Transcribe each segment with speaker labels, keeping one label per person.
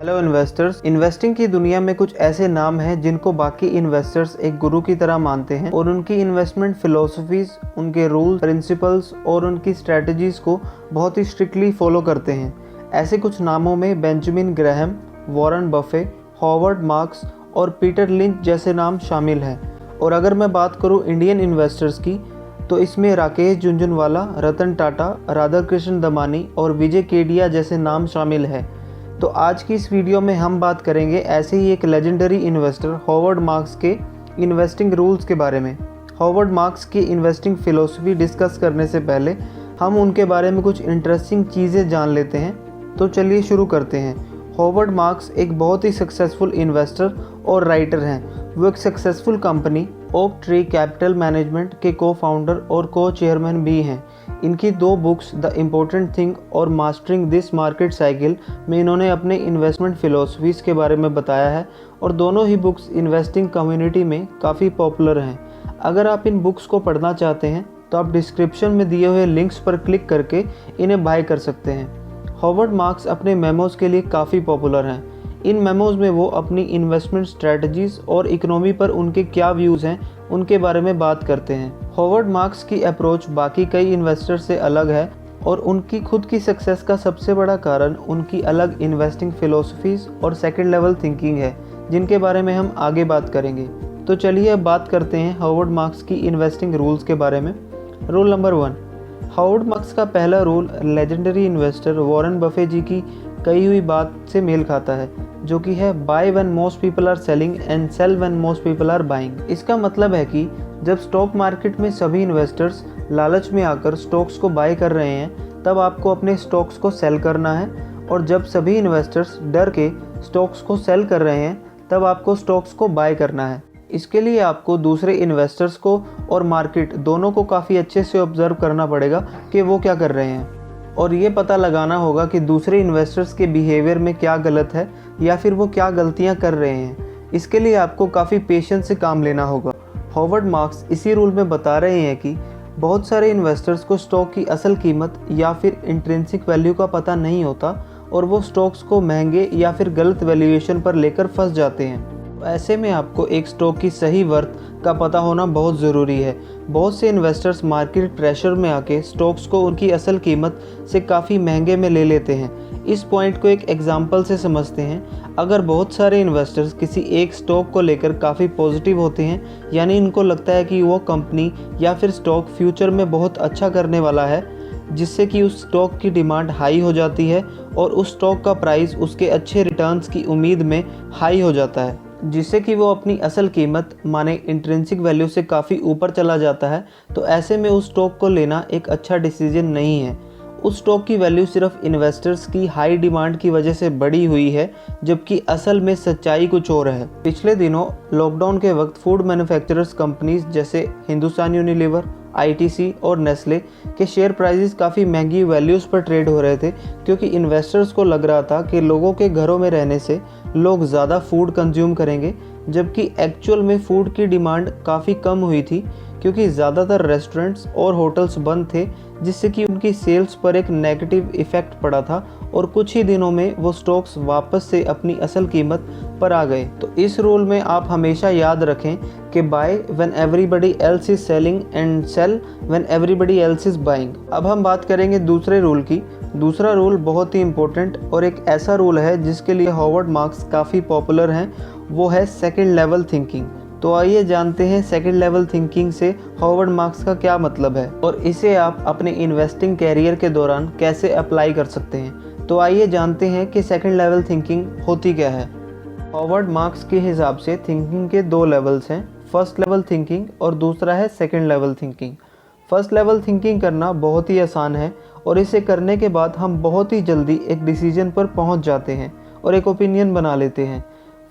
Speaker 1: Hello investors. Investing की दुनिया में कुछ ऐसे नाम हैं जिनको बाकी इन्वेस्टर्स एक गुरु की तरह मानते हैं और उनकी इन्वेस्टमेंट फिलोसफीज, उनके रूल, प्रिंसिपल्स और उनकी स्ट्रेटजीज को बहुत ही स्ट्रिक्टली फॉलो करते हैं। ऐसे कुछ नामों में Benjamin Graham, Warren Buffett, Howard marks और पीटर लिंच जैसे नाम शामिल हैं। और अगर मैं बात करूं इंडियन इन्वेस्टर्स की, तो इसमें राकेश झुनझुनवाला, रतन टाटा, राधाकृष्ण दमानी और विजय केडिया जैसे नाम शामिल हैं। तो आज की इस वीडियो में हम बात करेंगे ऐसे ही एक लेजेंडरी इन्वेस्टर हॉवर्ड मार्क्स के इन्वेस्टिंग रूल्स के बारे में। हॉवर्ड मार्क्स की इन्वेस्टिंग फ़िलोसफी डिस्कस करने से पहले हम उनके बारे में कुछ इंटरेस्टिंग चीज़ें जान लेते हैं। तो चलिए शुरू करते हैं। हॉवर्ड मार्क्स एक बहुत ही सक्सेसफुल इन्वेस्टर और राइटर हैं। वो एक successful company oak tree capital management के को-फाउंडर और को-चेयरमैन भी हैं। इनकी 2 बुक्स द इम्पोर्टेंट थिंग और मास्टरिंग दिस मार्केट साइकिल में इन्होंने अपने इन्वेस्टमेंट फ़िलोसफीज़ के बारे में बताया है और दोनों ही बुक्स इन्वेस्टिंग कम्युनिटी में काफ़ी पॉपुलर हैं। अगर आप इन बुक्स को पढ़ना चाहते हैं तो आप डिस्क्रिप्शन में दिए हुए लिंक्स पर क्लिक करके इन्हें बाय कर सकते हैं। हॉवर्ड मार्क्स अपने मेमोज़ के लिए काफ़ी पॉपुलर हैं। इन मेमोज़ में वो अपनी इन्वेस्टमेंट स्ट्रेटजीज़ और इकोनॉमी पर उनके क्या व्यूज़ हैं उनके बारे में बात करते हैं। हॉवर्ड मार्क्स की अप्रोच बाकी कई इन्वेस्टर से अलग है और उनकी खुद की सक्सेस का सबसे बड़ा कारण उनकी अलग इन्वेस्टिंग फ़िलोसफीज़ और सेकंड लेवल थिंकिंग है, जिनके बारे में हम आगे बात करेंगे। तो चलिए अब बात करते हैं हॉवर्ड मार्क्स की इन्वेस्टिंग रूल्स के बारे में। Rule number 1। हॉवर्ड मार्क्स का पहला rule legendary investor Warren Buffett ji की कही हुई बात से मेल खाता है, जो कि है buy when most people are selling and sell when most people are buying. इसका मतलब है कि जब स्टॉक मार्केट में सभी इन्वेस्टर्स लालच में आकर स्टॉक्स को बाय कर रहे हैं, तब आपको अपने स्टॉक्स को सेल करना है, और जब सभी इन्वेस्टर्स डर के स्टॉक्स को सेल कर रहे हैं, तब आपको स्टॉक्स को बाय करना है। इसके लिए आपको दूसरे इन्वेस्टर्स को और मार्केट दोनों को काफ़ी अच्छे से ऑब्जर्व करना पड़ेगा कि वो क्या कर रहे हैं, और ये पता लगाना होगा कि दूसरे इन्वेस्टर्स के बिहेवियर में क्या गलत है या फिर वो क्या गलतियां कर रहे हैं। इसके लिए आपको काफ़ी पेशेंस से काम लेना होगा। हॉवर्ड मार्क्स इसी रूल में बता रहे हैं कि बहुत सारे इन्वेस्टर्स को स्टॉक की असल कीमत या फिर इंट्रिंसिक वैल्यू का पता नहीं होता और वो स्टॉक्स को महंगे या फिर गलत वैल्यूएशन पर लेकर फंस जाते हैं। ऐसे में आपको एक स्टॉक की सही वर्थ का पता होना बहुत ज़रूरी है। बहुत से इन्वेस्टर्स मार्केट प्रेशर में आके स्टॉक्स को उनकी असल कीमत से काफ़ी महंगे में ले लेते हैं। इस पॉइंट को एक एग्जांपल से समझते हैं। अगर बहुत सारे इन्वेस्टर्स किसी एक स्टॉक को लेकर काफ़ी पॉजिटिव होते हैं, यानी इनको लगता है कि वो कंपनी या फिर स्टॉक फ्यूचर में बहुत अच्छा करने वाला है, जिससे कि उस स्टॉक की डिमांड हाई हो जाती है और उस स्टॉक का प्राइस उसके अच्छे रिटर्न्स की उम्मीद में हाई हो जाता है, जिससे कि वो अपनी असल कीमत माने इंट्रिंसिक वैल्यू से काफ़ी ऊपर चला जाता है। तो ऐसे में उस स्टॉक को लेना एक अच्छा डिसीजन नहीं है। उस स्टॉक की वैल्यू सिर्फ इन्वेस्टर्स की हाई डिमांड की वजह से बढ़ी हुई है, जबकि असल में सच्चाई कुछ और है। पिछले दिनों लॉकडाउन के वक्त फूड मैन्युफैक्चरर्स कंपनीज जैसे हिंदुस्तान यूनिलीवर, आईटीसी और नेस्ले के शेयर प्राइसेस काफ़ी महंगी वैल्यूज़ पर ट्रेड हो रहे थे, क्योंकि इन्वेस्टर्स को लग रहा था कि लोगों के घरों में रहने से लोग ज़्यादा फूड कंज्यूम करेंगे, जबकि एक्चुअल में फूड की डिमांड काफ़ी कम हुई थी, क्योंकि ज़्यादातर रेस्टोरेंट्स और होटल्स बंद थे, जिससे कि उनकी सेल्स पर एक नेगेटिव इफ़ेक्ट पड़ा था और कुछ ही दिनों में वो स्टॉक्स वापस से अपनी असल कीमत पर आ गए। तो इस रूल में आप हमेशा याद रखें कि buy when everybody else is selling and sell when everybody else is buying. अब हम बात करेंगे दूसरे रूल की। दूसरा रूल बहुत ही इम्पोर्टेंट और एक ऐसा रूल है जिसके लिए हॉवर्ड मार्क्स काफ़ी पॉपुलर हैं, वो है सेकेंड लेवल थिंकिंग। तो आइए जानते हैं सेकंड लेवल थिंकिंग से हॉवर्ड मार्क्स का क्या मतलब है और इसे आप अपने इन्वेस्टिंग कैरियर के दौरान कैसे अप्लाई कर सकते हैं। तो आइए जानते हैं कि सेकंड लेवल थिंकिंग होती क्या है। हॉवर्ड मार्क्स के हिसाब से थिंकिंग के 2 लेवल्स हैं, फर्स्ट लेवल थिंकिंग और दूसरा है second level thinking. First level thinking करना बहुत ही आसान है और इसे करने के बाद हम बहुत ही जल्दी एक डिसीजन पर पहुंच जाते हैं और एक ओपिनियन बना लेते हैं।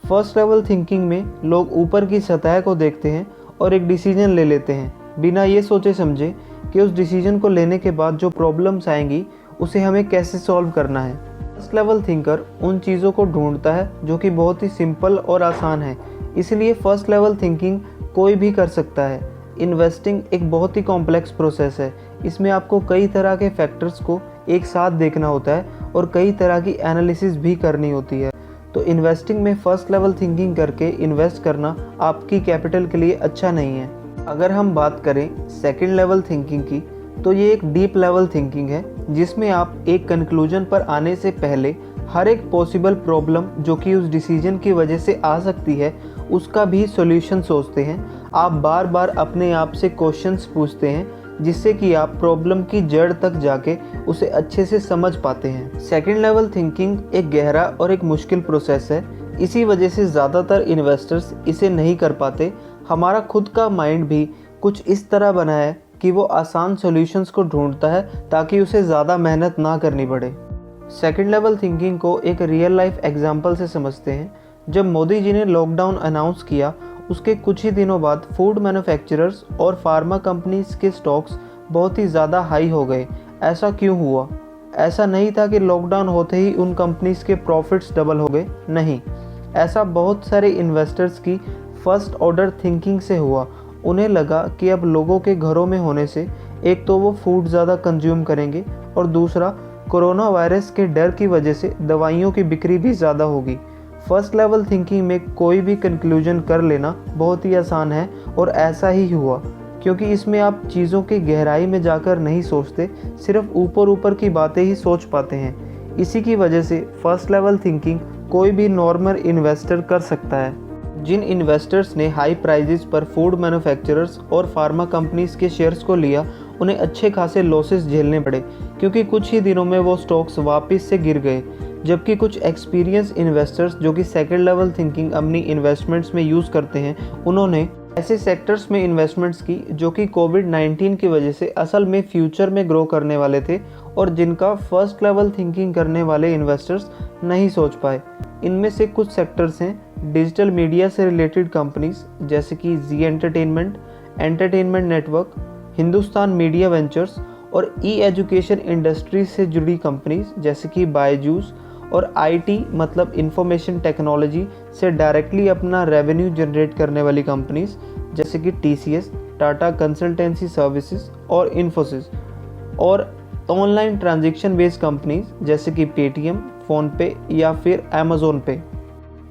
Speaker 1: फर्स्ट लेवल थिंकिंग में लोग ऊपर की सतह को देखते हैं और एक डिसीजन ले लेते हैं बिना ये सोचे समझे कि उस डिसीजन को लेने के बाद जो प्रॉब्लम्स आएंगी उसे हमें कैसे सॉल्व करना है। फर्स्ट लेवल थिंकर उन चीज़ों को ढूंढता है जो कि बहुत ही सिंपल और आसान है, इसलिए फर्स्ट लेवल थिंकिंग कोई भी कर सकता है। इन्वेस्टिंग एक बहुत ही कॉम्प्लेक्स प्रोसेस है। इसमें आपको कई तरह के फैक्टर्स को एक साथ देखना होता है और कई तरह की एनालिसिस भी करनी होती है। तो इन्वेस्टिंग में फर्स्ट लेवल थिंकिंग करके इन्वेस्ट करना आपकी कैपिटल के लिए अच्छा नहीं है। अगर हम बात करें सेकंड लेवल थिंकिंग की, तो ये एक डीप लेवल थिंकिंग है जिसमें आप एक कंक्लूजन पर आने से पहले हर एक पॉसिबल प्रॉब्लम जो कि उस डिसीजन की वजह से आ सकती है उसका भी सॉल्यूशन सोचते हैं। आप बार बार अपने आप से क्वेश्चंस पूछते हैं जिससे कि आप प्रॉब्लम की जड़ तक जाके उसे अच्छे से समझ पाते हैं। सेकंड लेवल थिंकिंग एक गहरा और एक मुश्किल प्रोसेस है, इसी वजह से ज़्यादातर इन्वेस्टर्स इसे नहीं कर पाते। हमारा खुद का माइंड भी कुछ इस तरह बना है कि वो आसान सॉल्यूशंस को ढूंढता है ताकि उसे ज़्यादा मेहनत ना करनी पड़े। सेकंड लेवल थिंकिंग को एक रियल लाइफ एग्जाम्पल से समझते हैं। जब मोदी जी ने लॉकडाउन अनाउंस किया उसके कुछ ही दिनों बाद फूड मैन्युफैक्चरर्स और फार्मा कंपनीज के स्टॉक्स बहुत ही ज़्यादा हाई हो गए। ऐसा क्यों हुआ? ऐसा नहीं था कि लॉकडाउन होते ही उन कंपनीज के प्रॉफिट्स डबल हो गए, नहीं। ऐसा बहुत सारे इन्वेस्टर्स की फर्स्ट ऑर्डर थिंकिंग से हुआ। उन्हें लगा कि अब लोगों के घरों में होने से एक तो वो फूड ज़्यादा कंज्यूम करेंगे और दूसरा कोरोना वायरस के डर की वजह से दवाइयों की बिक्री भी ज़्यादा होगी। फर्स्ट लेवल थिंकिंग में कोई भी कंक्लूजन कर लेना बहुत ही आसान है और ऐसा ही हुआ क्योंकि इसमें आप चीज़ों की गहराई में जाकर नहीं सोचते, सिर्फ ऊपर ऊपर की बातें ही सोच पाते हैं। इसी की वजह से फर्स्ट लेवल थिंकिंग कोई भी नॉर्मल इन्वेस्टर कर सकता है। जिन इन्वेस्टर्स ने हाई प्राइजेस पर फूड मैन्युफैक्चरर्स और फार्मा कंपनीज के शेयर्स को लिया उन्हें अच्छे खासे लॉसेस झेलने पड़े क्योंकि कुछ ही दिनों में वो स्टॉक्स वापस से गिर गए। जबकि कुछ एक्सपीरियंस इन्वेस्टर्स जो कि सेकंड लेवल थिंकिंग अपनी इन्वेस्टमेंट्स में यूज़ करते हैं, उन्होंने ऐसे सेक्टर्स में इन्वेस्टमेंट्स की जो कि कोविड-19 की वजह से असल में फ्यूचर में ग्रो करने वाले थे और जिनका फर्स्ट लेवल थिंकिंग करने वाले इन्वेस्टर्स नहीं सोच पाए। इनमें से कुछ सेक्टर्स हैं डिजिटल मीडिया से रिलेटेड कंपनीज जैसे कि Zee entertainment, entertainment network, Hindustan media ventures और ई एजुकेशन इंडस्ट्री से जुड़ी कंपनीज जैसे कि बायजूस और आईटी मतलब इंफॉर्मेशन टेक्नोलॉजी से डायरेक्टली अपना रेवेन्यू जनरेट करने वाली कंपनीज जैसे कि टीसीएस, टाटा कंसल्टेंसी सर्विसेज और इन्फोसिस, और ऑनलाइन ट्रांजैक्शन बेस्ड कंपनीज जैसे कि पेटीएम, फ़ोनपे या फिर अमेज़ॉन पे।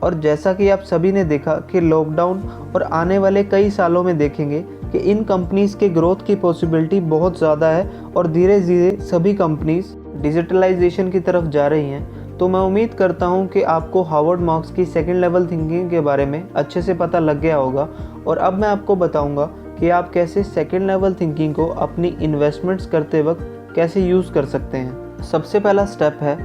Speaker 1: और जैसा कि आप सभी ने देखा कि लॉकडाउन और आने वाले कई सालों में देखेंगे कि इन कंपनीज़ के ग्रोथ की पॉसिबिलिटी बहुत ज़्यादा है और धीरे धीरे सभी कंपनीज़ डिजिटलाइजेशन की तरफ जा रही हैं। तो मैं उम्मीद करता हूं कि आपको हार्वर्ड मार्क्स की सेकंड लेवल थिंकिंग के बारे में अच्छे से पता लग गया होगा। और अब मैं आपको बताऊंगा कि आप कैसे सेकंड लेवल थिंकिंग को अपनी इन्वेस्टमेंट्स करते वक्त कैसे यूज़ कर सकते हैं। सबसे पहला स्टेप है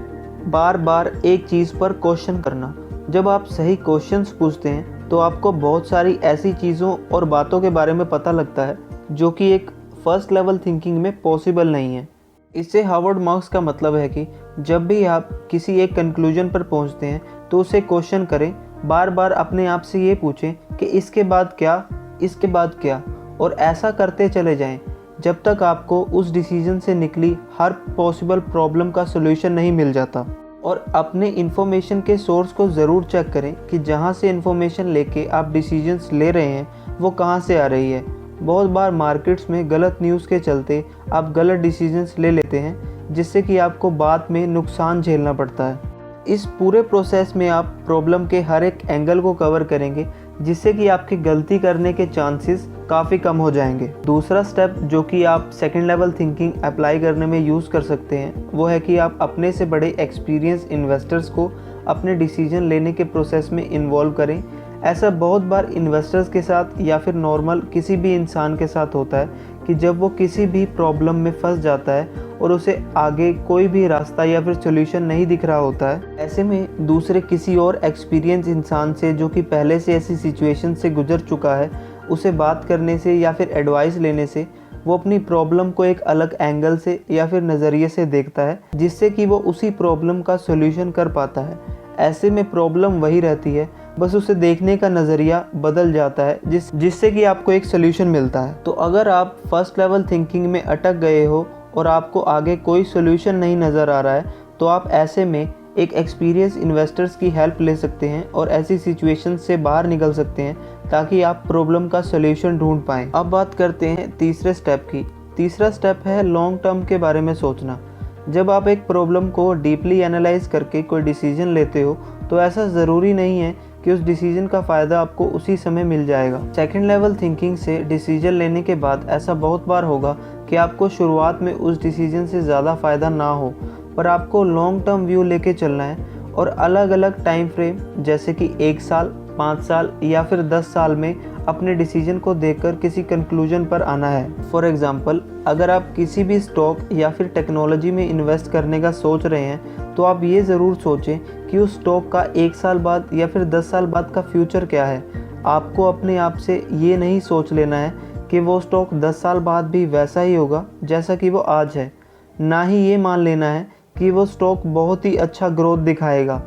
Speaker 1: बार बार एक चीज़ पर क्वेश्चन करना। जब आप सही क्वेश्चंस पूछते हैं तो आपको बहुत सारी ऐसी चीज़ों और बातों के बारे में पता लगता है जो कि एक फर्स्ट लेवल थिंकिंग में पॉसिबल नहीं है। इससे हार्वर्ड मार्क्स का मतलब है कि जब भी आप किसी एक कंक्लूजन पर पहुंचते हैं तो उसे क्वेश्चन करें, बार बार अपने आप से ये पूछें कि इसके बाद क्या, इसके बाद क्या, और ऐसा करते चले जाएं जब तक आपको उस डिसीजन से निकली हर पॉसिबल प्रॉब्लम का सॉल्यूशन नहीं मिल जाता। और अपने इन्फॉर्मेशन के सोर्स को ज़रूर चेक करें कि जहाँ से इन्फॉर्मेशन लेके आप डिसीजंस ले रहे हैं वो कहाँ से आ रही है। बहुत बार मार्केट्स में गलत न्यूज़ के चलते आप गलत डिसीजंस ले लेते हैं जिससे कि आपको बाद में नुकसान झेलना पड़ता है। इस पूरे प्रोसेस में आप प्रॉब्लम के हर एक एंगल को कवर करेंगे जिससे कि आपकी गलती करने के चांसेस काफ़ी कम हो जाएंगे। दूसरा स्टेप जो कि आप सेकंड लेवल थिंकिंग अप्लाई करने में यूज़ कर सकते हैं वो है कि आप अपने से बड़े एक्सपीरियंस इन्वेस्टर्स को अपने डिसीजन लेने के प्रोसेस में इन्वॉल्व करें। ऐसा बहुत बार इन्वेस्टर्स के साथ या फिर नॉर्मल किसी भी इंसान के साथ होता है कि जब वो किसी भी प्रॉब्लम में फंस जाता है और उसे आगे कोई भी रास्ता या फिर सॉल्यूशन नहीं दिख रहा होता है, ऐसे में दूसरे किसी और एक्सपीरियंस इंसान से जो कि पहले से ऐसी सिचुएशन से गुजर चुका है उसे बात करने से या फिर एडवाइस लेने से वो अपनी प्रॉब्लम को एक अलग एंगल से या फिर नज़रिए से देखता है जिससे कि वो उसी प्रॉब्लम का सॉल्यूशन कर पाता है। ऐसे में प्रॉब्लम वही रहती है, बस उसे देखने का नज़रिया बदल जाता है जिससे कि आपको एक सॉल्यूशन मिलता है। तो अगर आप फर्स्ट लेवल थिंकिंग में अटक गए हो और आपको आगे कोई सॉल्यूशन नहीं नज़र आ रहा है तो आप ऐसे में एक एक्सपीरियंस इन्वेस्टर्स की हेल्प ले सकते हैं और ऐसी सिचुएशन से बाहर निकल सकते हैं ताकि आप प्रॉब्लम का सॉल्यूशन ढूंढ पाएँ। अब बात करते हैं तीसरे स्टेप की। तीसरा स्टेप है लॉन्ग टर्म के बारे में सोचना। जब आप एक प्रॉब्लम को डीपली एनालाइज करके कोई डिसीजन लेते हो तो ऐसा ज़रूरी नहीं है कि उस डिसीजन का फ़ायदा आपको उसी समय मिल जाएगा। सेकंड लेवल थिंकिंग से डिसीजन लेने के बाद ऐसा बहुत बार होगा कि आपको शुरुआत में उस डिसीजन से ज़्यादा फ़ायदा ना हो, पर आपको लॉन्ग टर्म व्यू लेके चलना है और अलग अलग टाइम फ्रेम जैसे कि 1 साल, 5 साल या फिर 10 साल में अपने डिसीजन को देखकर किसी कंक्लूजन पर आना है। फॉर एग्जांपल, अगर आप किसी भी स्टॉक या फिर टेक्नोलॉजी में इन्वेस्ट करने का सोच रहे हैं तो आप ये ज़रूर सोचें कि उस स्टॉक का 1 साल बाद या फिर 10 साल बाद का फ्यूचर क्या है। आपको अपने आप से ये नहीं सोच लेना है कि वो स्टॉक 10 साल बाद भी वैसा ही होगा जैसा कि वो आज है, ना ही ये मान लेना है कि वो स्टॉक बहुत ही अच्छा ग्रोथ दिखाएगा।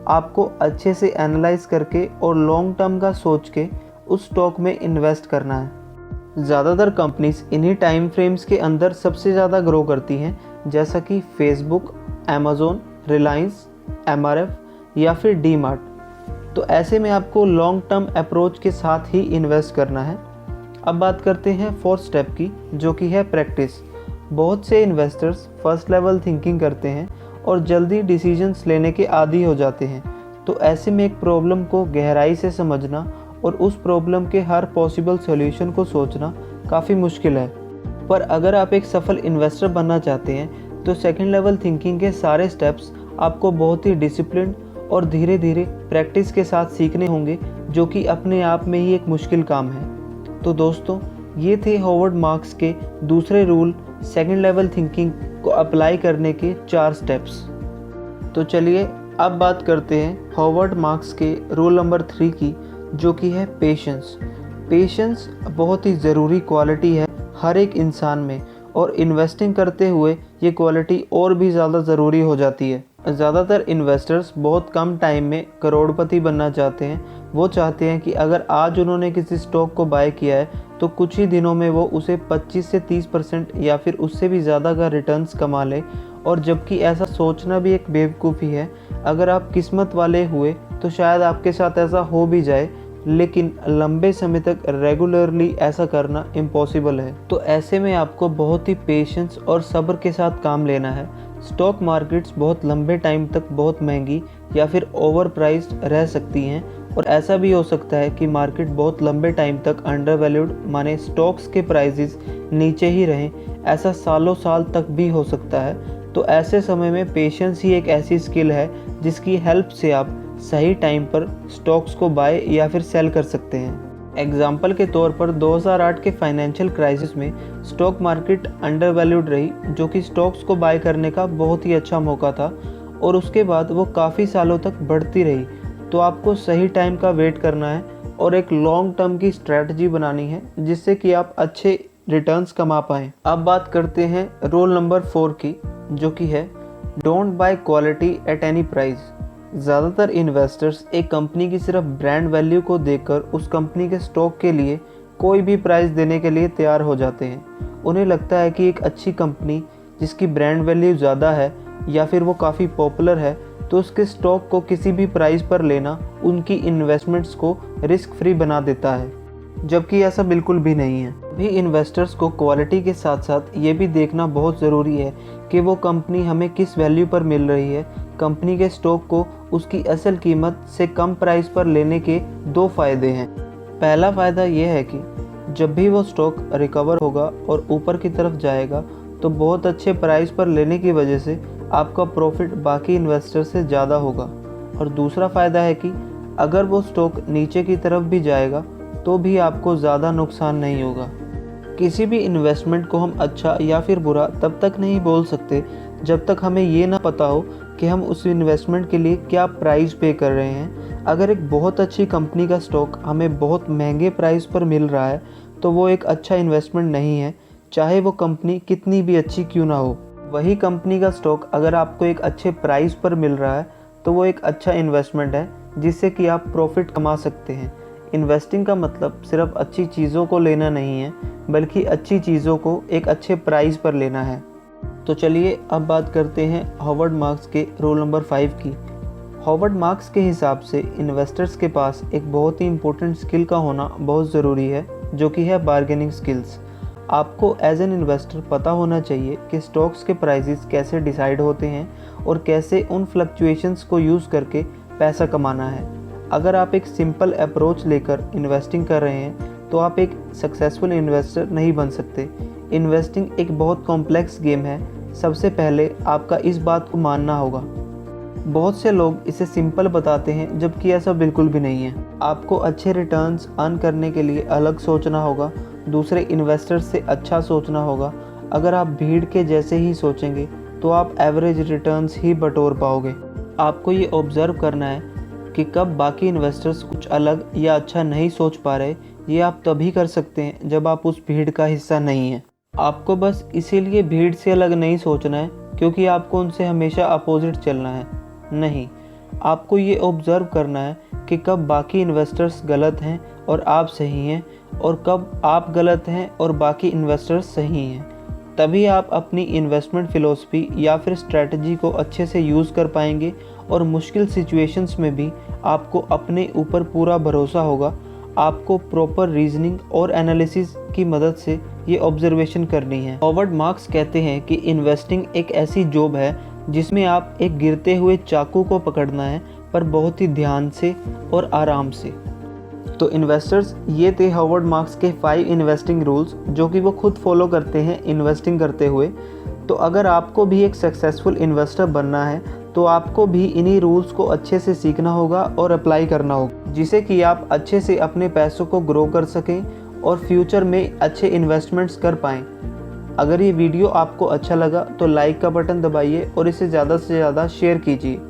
Speaker 1: आपको अच्छे से एनालाइज करके और लॉन्ग टर्म का सोच के उस स्टॉक में इन्वेस्ट करना है। ज़्यादातर कंपनीज इन्हीं टाइम फ्रेम्स के अंदर सबसे ज़्यादा ग्रो करती हैं, जैसा कि फेसबुक, अमेज़न, रिलायंस, एमआरएफ या फिर डी मार्ट। तो ऐसे में आपको लॉन्ग टर्म अप्रोच के साथ ही इन्वेस्ट करना है। अब बात करते हैं फोर्थ स्टेप की, जो कि है प्रैक्टिस। बहुत से इन्वेस्टर्स फर्स्ट लेवल थिंकिंग करते हैं और जल्दी डिसीजंस लेने के आदी हो जाते हैं। तो ऐसे में एक प्रॉब्लम को गहराई से समझना और उस प्रॉब्लम के हर पॉसिबल सॉल्यूशन को सोचना काफ़ी मुश्किल है। पर अगर आप एक सफल इन्वेस्टर बनना चाहते हैं तो सेकंड लेवल थिंकिंग के सारे स्टेप्स आपको बहुत ही डिसिप्लिन और धीरे धीरे प्रैक्टिस के साथ सीखने होंगे, जो कि अपने आप में ही एक मुश्किल काम है। तो दोस्तों, ये थे हॉवर्ड मार्क्स के दूसरे रूल सेकंड लेवल थिंकिंग को अप्लाई करने के 4 स्टेप्स। तो चलिए अब बात करते हैं हॉवर्ड मार्क्स के रूल नंबर 3 की, जो कि है पेशेंस। पेशेंस बहुत ही ज़रूरी क्वालिटी है हर एक इंसान में, और इन्वेस्टिंग करते हुए ये क्वालिटी और भी ज़्यादा ज़रूरी हो जाती है। ज़्यादातर इन्वेस्टर्स बहुत कम टाइम में करोड़पति बनना चाहते हैं। वो चाहते हैं कि अगर आज उन्होंने किसी स्टॉक को बाय किया है तो कुछ ही दिनों में वो उसे 25 से 30% या फिर उससे भी ज़्यादा का रिटर्न्स कमा ले, और जबकि ऐसा सोचना भी एक बेवकूफ़ी है। अगर आप किस्मत वाले हुए तो शायद आपके साथ ऐसा हो भी जाए, लेकिन लंबे समय तक रेगुलरली ऐसा करना इम्पॉसिबल है। तो ऐसे में आपको बहुत ही पेशेंस और सब्र के साथ काम लेना है। स्टॉक मार्केट्स बहुत लंबे टाइम तक बहुत महंगी या फिर ओवर प्राइस्ड रह सकती हैं, और ऐसा भी हो सकता है कि मार्केट बहुत लंबे टाइम तक अंडर वैल्यूड, माने स्टॉक्स के प्राइसेस नीचे ही रहें। ऐसा सालों साल तक भी हो सकता है। तो ऐसे समय में पेशेंस ही एक ऐसी स्किल है जिसकी हेल्प से आप सही टाइम पर स्टॉक्स को बाय या फिर सेल कर सकते हैं। एग्जाम्पल के तौर पर 2008 के फाइनेंशियल क्राइसिस में स्टॉक मार्केट अंडर वैल्यूड रही, जो कि स्टॉक्स को बाय करने का बहुत ही अच्छा मौका था, और उसके बाद वो काफ़ी सालों तक बढ़ती रही। तो आपको सही टाइम का वेट करना है और एक लॉन्ग टर्म की स्ट्रैटेजी बनानी है, जिससे कि आप अच्छे रिटर्न्स कमा पाएँ। अब बात करते हैं रूल नंबर 4 की, जो कि है don't buy quality at any price. ज़्यादातर इन्वेस्टर्स एक कंपनी की सिर्फ ब्रांड वैल्यू को देखकर उस कंपनी के स्टॉक के लिए कोई भी प्राइस देने के लिए तैयार हो जाते हैं। उन्हें लगता है कि एक अच्छी कंपनी जिसकी ब्रांड वैल्यू ज़्यादा है या फिर वो काफ़ी पॉपुलर है, तो उसके स्टॉक को किसी भी प्राइस पर लेना उनकी इन्वेस्टमेंट्स को रिस्क फ्री बना देता है, जबकि ऐसा बिल्कुल भी नहीं है। भी इन्वेस्टर्स को क्वालिटी के साथ साथ ये भी देखना बहुत ज़रूरी है कि वो कंपनी हमें किस वैल्यू पर मिल रही है। कंपनी के स्टॉक को उसकी असल कीमत से कम प्राइस पर लेने के 2 फ़ायदे हैं। पहला फ़ायदा ये है कि जब भी वो स्टॉक रिकवर होगा और ऊपर की तरफ जाएगा तो बहुत अच्छे प्राइस पर लेने की वजह से आपका प्रॉफिट बाकी इन्वेस्टर से ज़्यादा होगा। और दूसरा फ़ायदा है कि अगर वो स्टॉक नीचे की तरफ भी जाएगा तो भी आपको ज़्यादा नुकसान नहीं होगा। किसी भी इन्वेस्टमेंट को हम अच्छा या फिर बुरा तब तक नहीं बोल सकते जब तक हमें ये ना पता हो कि हम उस इन्वेस्टमेंट के लिए क्या प्राइस पे कर रहे हैं। अगर एक बहुत अच्छी कंपनी का स्टॉक हमें बहुत महंगे प्राइस पर मिल रहा है तो वो एक अच्छा इन्वेस्टमेंट नहीं है, चाहे वो कंपनी कितनी भी अच्छी क्यों ना हो। वही कंपनी का स्टॉक अगर आपको एक अच्छे प्राइस पर मिल रहा है तो वो एक अच्छा इन्वेस्टमेंट है, जिससे कि आप प्रॉफिट कमा सकते हैं। इन्वेस्टिंग का मतलब सिर्फ अच्छी चीज़ों को लेना नहीं है, बल्कि अच्छी चीज़ों को एक अच्छे प्राइस पर लेना है। तो चलिए अब बात करते हैं हॉवर्ड मार्क्स के रूल नंबर 5 की। हॉवर्ड मार्क्स के हिसाब से इन्वेस्टर्स के पास एक बहुत ही इम्पोर्टेंट स्किल का होना बहुत ज़रूरी है, जो कि है बार्गेनिंग स्किल्स। आपको एज एन इन्वेस्टर पता होना चाहिए कि स्टॉक्स के प्राइसेस कैसे डिसाइड होते हैं और कैसे उन फ्लक्चुएशंस को यूज़ करके पैसा कमाना है। अगर आप एक सिंपल अप्रोच लेकर इन्वेस्टिंग कर रहे हैं तो आप एक सक्सेसफुल इन्वेस्टर नहीं बन सकते। इन्वेस्टिंग एक बहुत कॉम्प्लेक्स गेम है। सबसे पहले आपका इस बात को मानना होगा। बहुत से लोग इसे सिंपल बताते हैं, जबकि ऐसा बिल्कुल भी नहीं है। आपको अच्छे रिटर्न्स अर्न करने के लिए अलग सोचना होगा, दूसरे इन्वेस्टर्स से अच्छा सोचना होगा। अगर आप भीड़ के जैसे ही सोचेंगे तो आप एवरेज रिटर्न्स ही बटोर पाओगे। आपको ये ऑब्ज़र्व करना है कि कब बाकी इन्वेस्टर्स कुछ अलग या अच्छा नहीं सोच पा रहे। ये आप तभी कर सकते हैं जब आप उस भीड़ का हिस्सा नहीं हैं। आपको बस इसीलिए भीड़ से अलग नहीं सोचना है क्योंकि आपको उनसे हमेशा अपोजिट चलना है। नहीं, आपको ये ऑब्ज़र्व करना है कि कब बाकी इन्वेस्टर्स गलत हैं और आप सही हैं, और कब आप गलत हैं और बाकी इन्वेस्टर्स सही हैं। तभी आप अपनी इन्वेस्टमेंट फ़िलॉसफी या फिर स्ट्रैटेजी को अच्छे से यूज़ कर पाएंगे और मुश्किल सिचुएशंस में भी आपको अपने ऊपर पूरा भरोसा होगा। आपको प्रॉपर रीजनिंग और एनालिसिस की मदद से ये ऑब्जर्वेशन करनी है। हॉवर्ड मार्क्स कहते हैं कि इन्वेस्टिंग एक ऐसी जॉब है जिसमें आप एक गिरते हुए चाकू को पकड़ना है, पर बहुत ही ध्यान से और आराम से। तो इन्वेस्टर्स, ये थे हॉवर्ड मार्क्स के 5 इन्वेस्टिंग रूल्स जो कि वो खुद फॉलो करते हैं इन्वेस्टिंग करते हुए। तो अगर आपको भी एक सक्सेसफुल इन्वेस्टर बनना है तो आपको भी इन्हीं रूल्स को अच्छे से सीखना होगा और अप्लाई करना होगा, जिससे कि आप अच्छे से अपने पैसों को ग्रो कर सकें और फ्यूचर में अच्छे इन्वेस्टमेंट्स कर पाएँ। अगर ये वीडियो आपको अच्छा लगा तो लाइक का बटन दबाइए और इसे ज़्यादा से ज़्यादा शेयर कीजिए।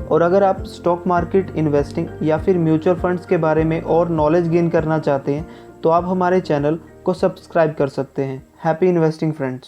Speaker 1: और अगर आप स्टॉक मार्केट, इन्वेस्टिंग या फिर म्यूचुअल फंड्स के बारे में और नॉलेज गेन करना चाहते हैं तो आप हमारे चैनल को सब्सक्राइब कर सकते हैं। Happy investing friends.